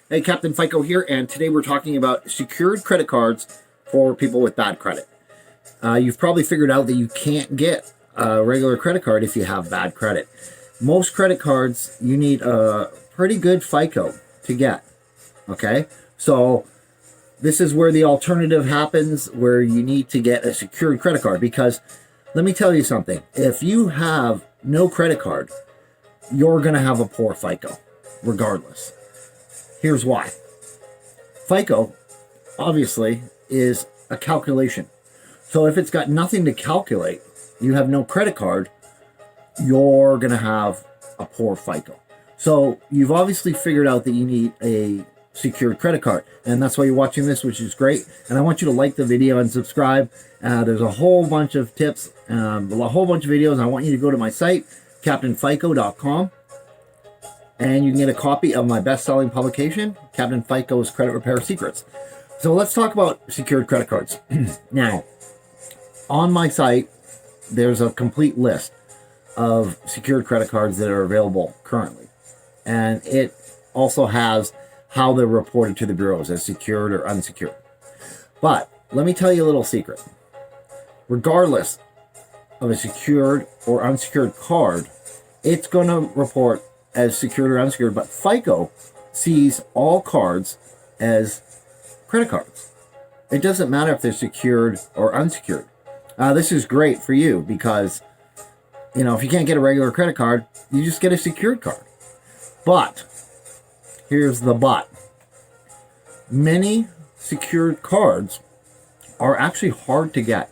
Hey, Captain FICO here, and today we're talking about secured credit cards for people with bad credit. You've probably figured out that you can't get a regular credit card if you have bad credit. Most credit cards, you need a pretty good FICO to get, okay? So this is where the alternative happens, where you need to get a secured credit card, because let me tell you something. If you have no credit card, you're going to have a poor FICO, regardless. Here's why. FICO, obviously, is a calculation. So if it's got nothing to calculate, you have no credit card, you're going to have a poor FICO. So you've obviously figured out that you need a secured credit card. And that's why you're watching this, which is great. And I want you to like the video and subscribe. There's a whole bunch of tips, a whole bunch of videos. I want you to go to my site, CaptainFICO.com. And you can get a copy of my best-selling publication, Captain FICO's Credit Repair Secrets. So let's talk about secured credit cards. Now, on my site, there's a complete list of secured credit cards that are available currently. And it also has how they're reported to the bureaus as secured or unsecured. But let me tell you a little secret. Regardless of a secured or unsecured card, it's going to report as secured or unsecured, but FICO sees all cards as credit cards. It doesn't matter if they're secured or unsecured. This is great for you because, you know, if you can't get a regular credit card, you just get a secured card. But here's the but. Many secured cards are actually hard to get.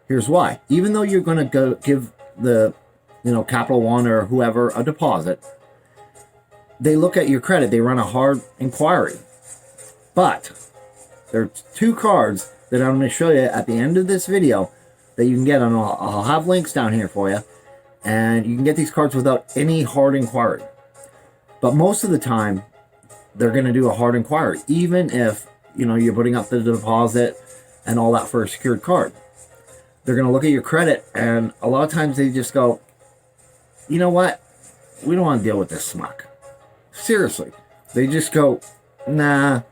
Here's why. Even though you're going to go give the Capital One or whoever a deposit, they look at your credit, they run a hard inquiry. But there are two cards that I'm going to show you at the end of this video that you can get, and I'll have links down here for you, and you can get these cards without any hard inquiry. But most of the time, they're going to do a hard inquiry, even if, you're putting up the deposit and all that for a secured card. They're going to look at your credit, and a lot of times they just go, you know what? We don't want to deal with this smuck. Seriously. They just go, nah.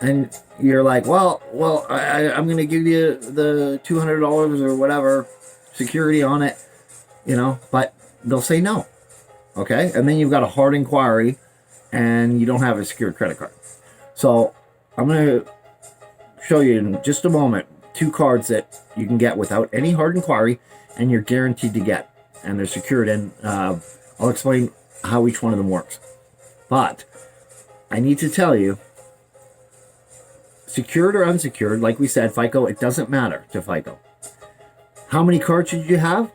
And you're like, well, I'm going to give you the $200 or whatever security on it, but they'll say no. Okay? And then you've got a hard inquiry and you don't have a secured credit card. So I'm going to show you in just a moment two cards that you can get without any hard inquiry and you're guaranteed to get. And they're secured, and I'll explain how each one of them works. But I need to tell you, secured or unsecured, like we said, FICO, it doesn't matter to FICO. How many cards should you have?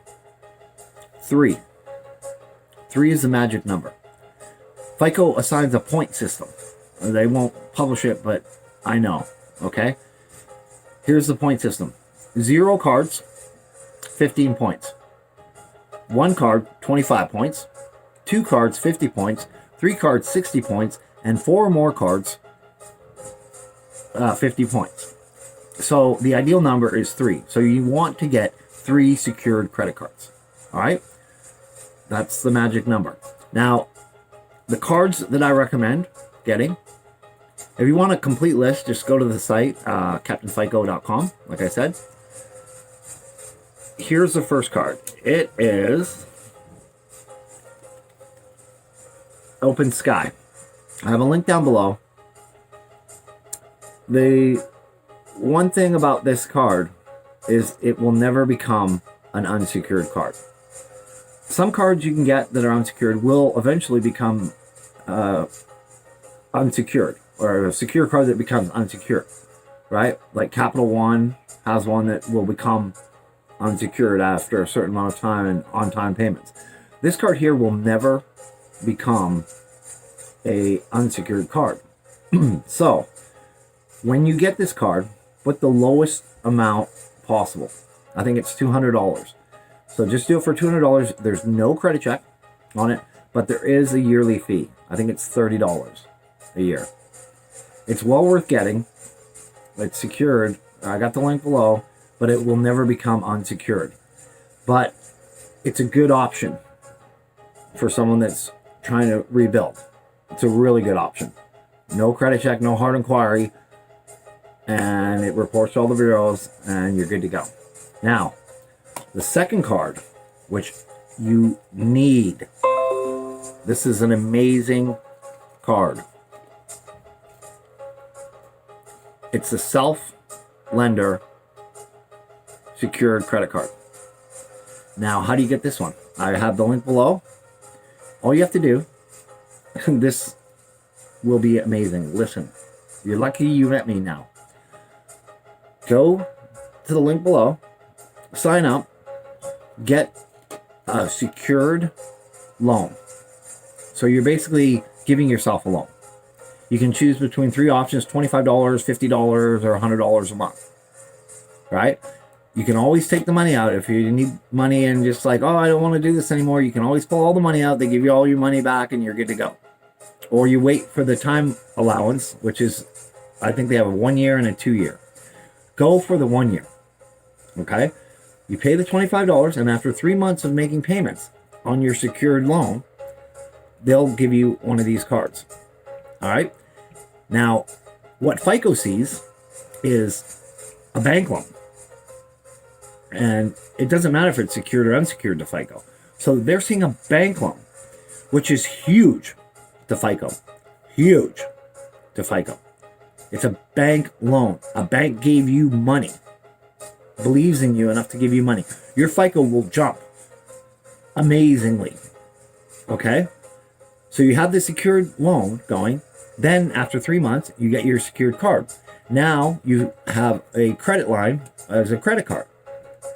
3. 3 is the magic number. FICO assigns a point system. They won't publish it, but I know, okay? Here's the point system. 0 cards, 15 points. 1 card, 25 points. 2 cards, 50 points. 3 cards, 60 points. And 4 more cards, 50 points. So the ideal number is 3. So you want to get 3 secured credit cards. All right? That's the magic number. Now, the cards that I recommend getting, if you want a complete list, just go to the site, CaptainFICO.com, like I said. Here's the first card. It is Opensky. I have a link down below. The one thing about this card is it will never become an unsecured card. Some cards you can get that are unsecured will eventually become unsecured, or a secure card that becomes unsecured, right? Like Capital One has one that will become unsecured after a certain amount of time and on-time payments. This card here will never become a unsecured card. So when you get this card, put the lowest amount possible. I think it's $200. So just do it for $200. There's no credit check on it, but there is a yearly fee. I think it's $30 a year. It's well worth getting. It's secured. I got the link below, but it will never become unsecured. But it's a good option for someone that's trying to rebuild. It's a really good option. No credit check, no hard inquiry, and it reports all the bureaus, and you're good to go. Now, the second card, which you need, this is an amazing card. It's the self-lender secured credit card. Now, how do you get this one? I have the link below. All you have to do, this will be amazing. Listen, you're lucky you met me now. Go to the link below, sign up, get a secured loan. So you're basically giving yourself a loan. You can choose between three options: $25, $50, or $100 a month. Right? You can always take the money out if you need money and just like, oh, I don't want to do this anymore. You can always pull all the money out. They give you all your money back and you're good to go. Or you wait for the time allowance, which is, I think they have a 1 year and a 2 year. Go for the 1 year. Okay? You pay the $25, and after 3 months of making payments on your secured loan, they'll give you one of these cards. All right? Now, what FICO sees is a bank loan. And it doesn't matter if it's secured or unsecured to FICO. So they're seeing a bank loan, which is huge to FICO. Huge to FICO. It's a bank loan. A bank gave you money, believes in you enough to give you money. Your FICO will jump amazingly. Okay? So you have the secured loan going. Then after 3 months, you get your secured card. Now you have a credit line as a credit card.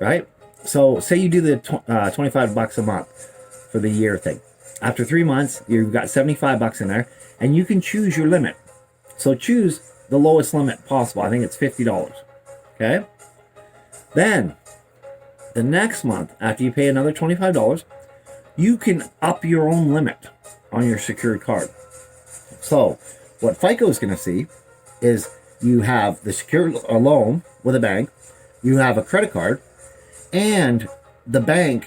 Right? So say you do the $25 a month for the year thing. After 3 months, you've got $75 in there, and you can choose your limit. So choose the lowest limit possible. I think it's $50. Okay? Then, the next month, after you pay another $25, you can up your own limit on your secured card. So, what FICO is going to see is you have the secured loan with a bank, you have a credit card, and the bank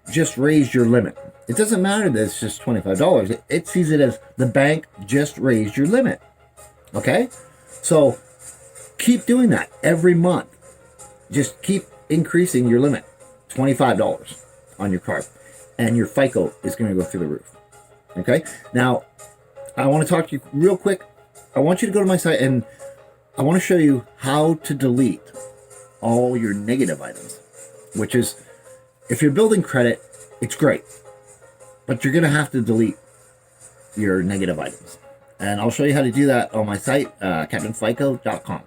just raised your limit. It doesn't matter that it's just $25. It sees it as the bank just raised your limit. Okay? So keep doing that every month. Just keep increasing your limit. $25 on your card. And your FICO is going to go through the roof. Okay? Now, I want to talk to you real quick. I want you to go to my site and I want to show you how to delete all your negative items. Which is, if you're building credit, it's great. But you're going to have to delete your negative items. And I'll show you how to do that on my site, CaptainFICO.com.